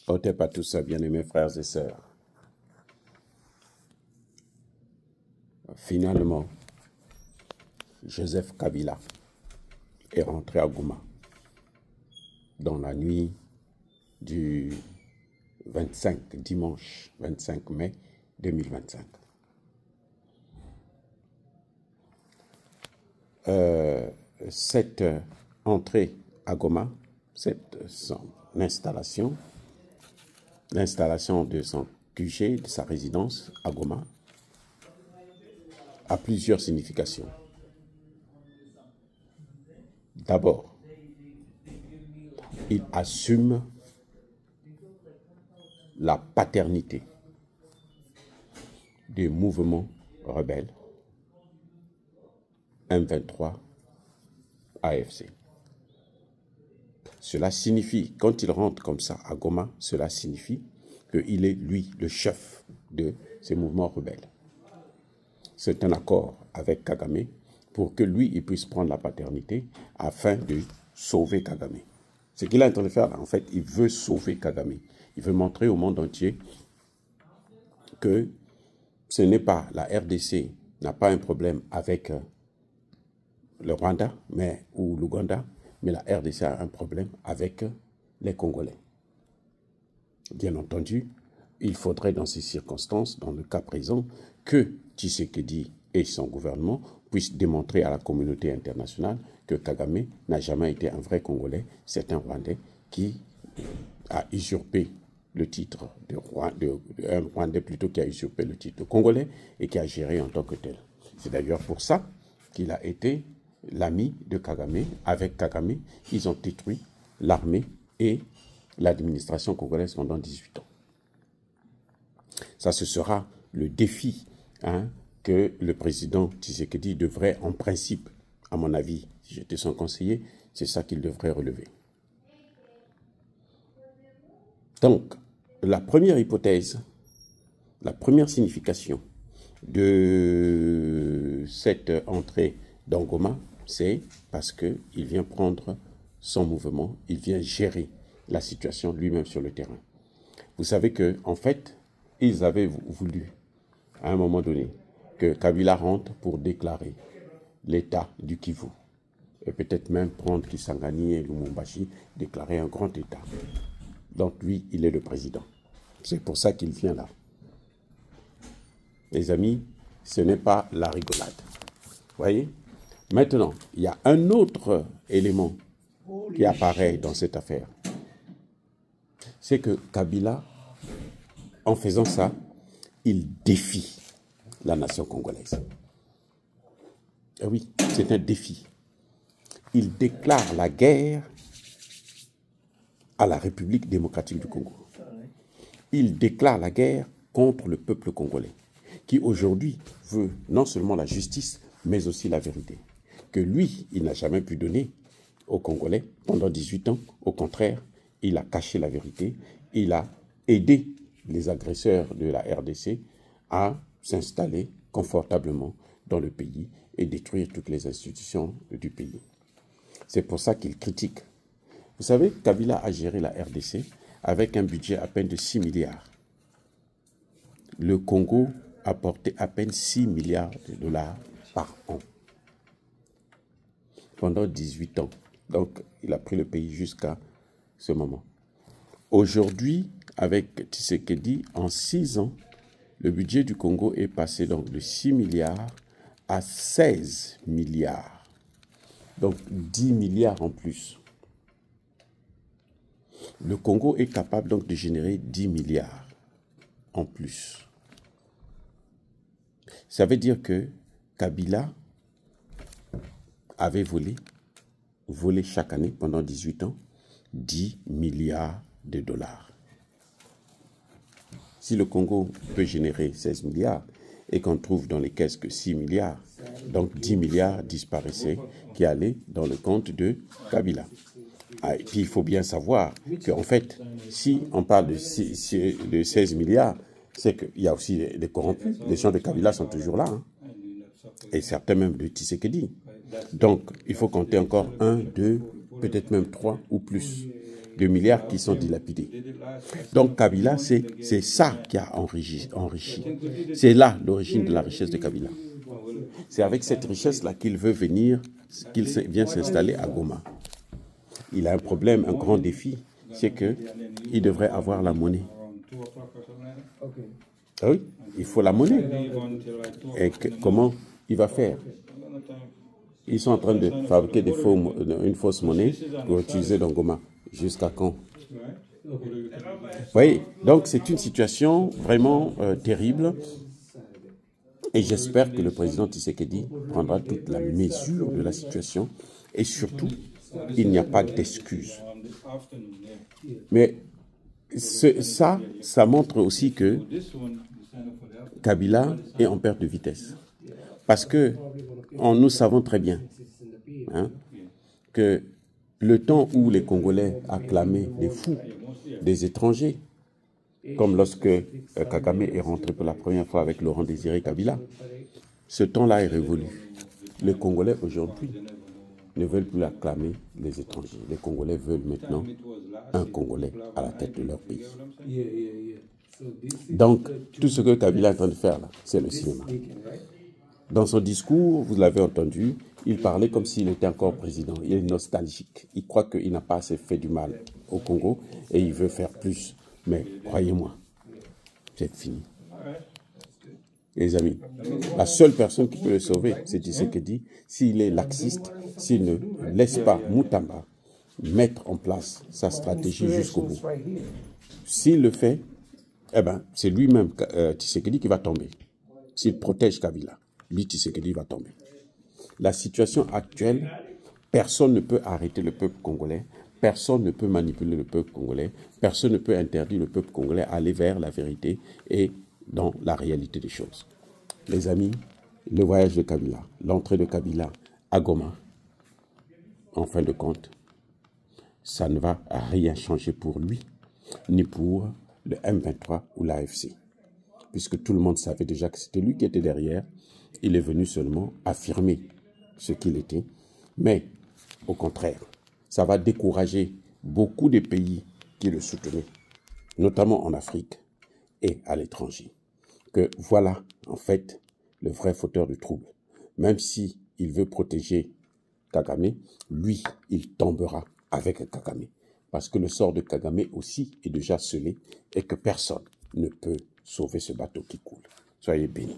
Otep à tous, bien-aimés frères et sœurs. Finalement, Joseph Kabila est rentré à Goma dans la nuit du dimanche 25 mai 2025. Cette entrée à Goma, son installation, l'installation de son QG, de sa résidence à Goma, a plusieurs significations. D'abord, il assume la paternité des mouvements rebelles M23 AFC. Cela signifie, quand il rentre comme ça à Goma, cela signifie qu'il est, lui, le chef de ces mouvements rebelles. C'est un accord avec Kagame pour que lui, il puisse prendre la paternité afin de sauver Kagame. Ce qu'il est en train de faire, en fait, il veut sauver Kagame. Il veut montrer au monde entier que ce n'est pas la RDC, n'a pas un problème avec le Rwanda ou l'Ouganda, mais la RDC a un problème avec les Congolais. Bien entendu, il faudrait dans ces circonstances, dans le cas présent, que Tshisekedi et son gouvernement puissent démontrer à la communauté internationale que Kagame n'a jamais été un vrai Congolais, c'est un Rwandais qui a usurpé le titre un Rwandais plutôt qui a usurpé le titre de Congolais et qui a géré en tant que tel. C'est d'ailleurs pour ça qu'il a été l'ami de Kagame. Avec Kagame, ils ont détruit l'armée et l'administration congolaise pendant 18 ans. Ça, ce sera le défi que le président Tshisekedi devrait, en principe, à mon avis, si j'étais son conseiller, c'est ça qu'il devrait relever. Donc, la première hypothèse, la première signification de cette entrée dans Goma, c'est parce qu'il vient prendre son mouvement, il vient gérer la situation lui-même sur le terrain. Vous savez qu'en fait, ils avaient voulu, à un moment donné, que Kabila rentre pour déclarer l'État du Kivu. Et peut-être même prendre Kisangani et Lumumbashi, déclarer un grand État. Donc lui, il est le président. C'est pour ça qu'il vient là. Les amis, ce n'est pas la rigolade. Vous voyez? Maintenant, il y a un autre élément qui apparaît dans cette affaire. C'est que Kabila, en faisant ça, il défie la nation congolaise. Et oui, c'est un défi. Il déclare la guerre à la République démocratique du Congo. Il déclare la guerre contre le peuple congolais, qui aujourd'hui veut non seulement la justice, mais aussi la vérité. Que lui, il n'a jamais pu donner aux Congolais pendant 18 ans. Au contraire, il a caché la vérité. Il a aidé les agresseurs de la RDC à s'installer confortablement dans le pays et détruire toutes les institutions du pays. C'est pour ça qu'il critique. Vous savez, Kabila a géré la RDC avec un budget à peine de 6 milliards. Le Congo apportait à peine 6 milliards de dollars par an. Pendant 18 ans. Donc, il a pris le pays jusqu'à ce moment. Aujourd'hui, avec Tshisekedi, en 6 ans, le budget du Congo est passé donc de 6 milliards à 16 milliards. Donc, 10 milliards en plus. Le Congo est capable donc de générer 10 milliards en plus. Ça veut dire que Kabila avait volé chaque année pendant 18 ans 10 milliards de dollars. Si le Congo peut générer 16 milliards et qu'on trouve dans les caisses que 6 milliards, donc 10 milliards disparaissaient qui allaient dans le compte de Kabila. Et puis il faut bien savoir qu'en fait, si on parle de 16 milliards, c'est qu'il y a aussi les corrompus. Les gens de Kabila sont toujours là. Et certains même de Tshisekedi. Donc, il faut compter encore 1, 2, peut-être même 3 ou plus. de milliards qui sont dilapidés. Donc Kabila, c'est ça qui a enrichi. C'est là l'origine de la richesse de Kabila. C'est avec cette richesse-là qu'il veut venir, qu'il vient s'installer à Goma. Il a un problème, un grand défi, c'est qu'il devrait avoir la monnaie. Ah oui, il faut la monnaie. Et comment il va faire? Ils sont en train de fabriquer une fausse monnaie pour utiliser dans Goma. Jusqu'à quand? Vous voyez, donc c'est une situation vraiment terrible. Et j'espère que le président Tshisekedi prendra toute la mesure de la situation. Et surtout, il n'y a pas d'excuses. Mais ça montre aussi que Kabila est en perte de vitesse. Parce que nous savons très bien que le temps où les Congolais acclamaient des fous, des étrangers, comme lorsque Kagame est rentré pour la première fois avec Laurent Désiré Kabila, ce temps-là est révolu. Les Congolais aujourd'hui ne veulent plus acclamer les étrangers. Les Congolais veulent maintenant un Congolais à la tête de leur pays. Donc, tout ce que Kabila est en train de faire là, c'est le cinéma. Dans son discours, vous l'avez entendu, il parlait comme s'il était encore président. Il est nostalgique. Il croit qu'il n'a pas assez fait du mal au Congo et il veut faire plus. Mais croyez-moi, c'est fini. Les amis, la seule personne qui peut le sauver, c'est Tshisekedi, s'il est laxiste, s'il ne laisse pas Moutamba mettre en place sa stratégie jusqu'au bout. S'il le fait, eh ben, c'est lui-même, Tshisekedi, qui va tomber. S'il protège Kabila, lui, Tshisekedi va tomber. La situation actuelle, personne ne peut arrêter le peuple congolais, personne ne peut manipuler le peuple congolais, personne ne peut interdire le peuple congolais à aller vers la vérité et dans la réalité des choses. Les amis, le voyage de Kabila, l'entrée de Kabila à Goma, en fin de compte, ça ne va rien changer pour lui, ni pour le M23 ou l'AFC. Puisque tout le monde savait déjà que c'était lui qui était derrière, il est venu seulement affirmer ce qu'il était. Mais, au contraire, ça va décourager beaucoup de pays qui le soutenaient, notamment en Afrique et à l'étranger. Que voilà, en fait, le vrai fauteur de troubles. Même si il veut protéger Kagame, lui, il tombera avec Kagame. Parce que le sort de Kagame aussi est déjà scellé et que personne ne peut sauver ce bateau qui coule. Soyez bénis.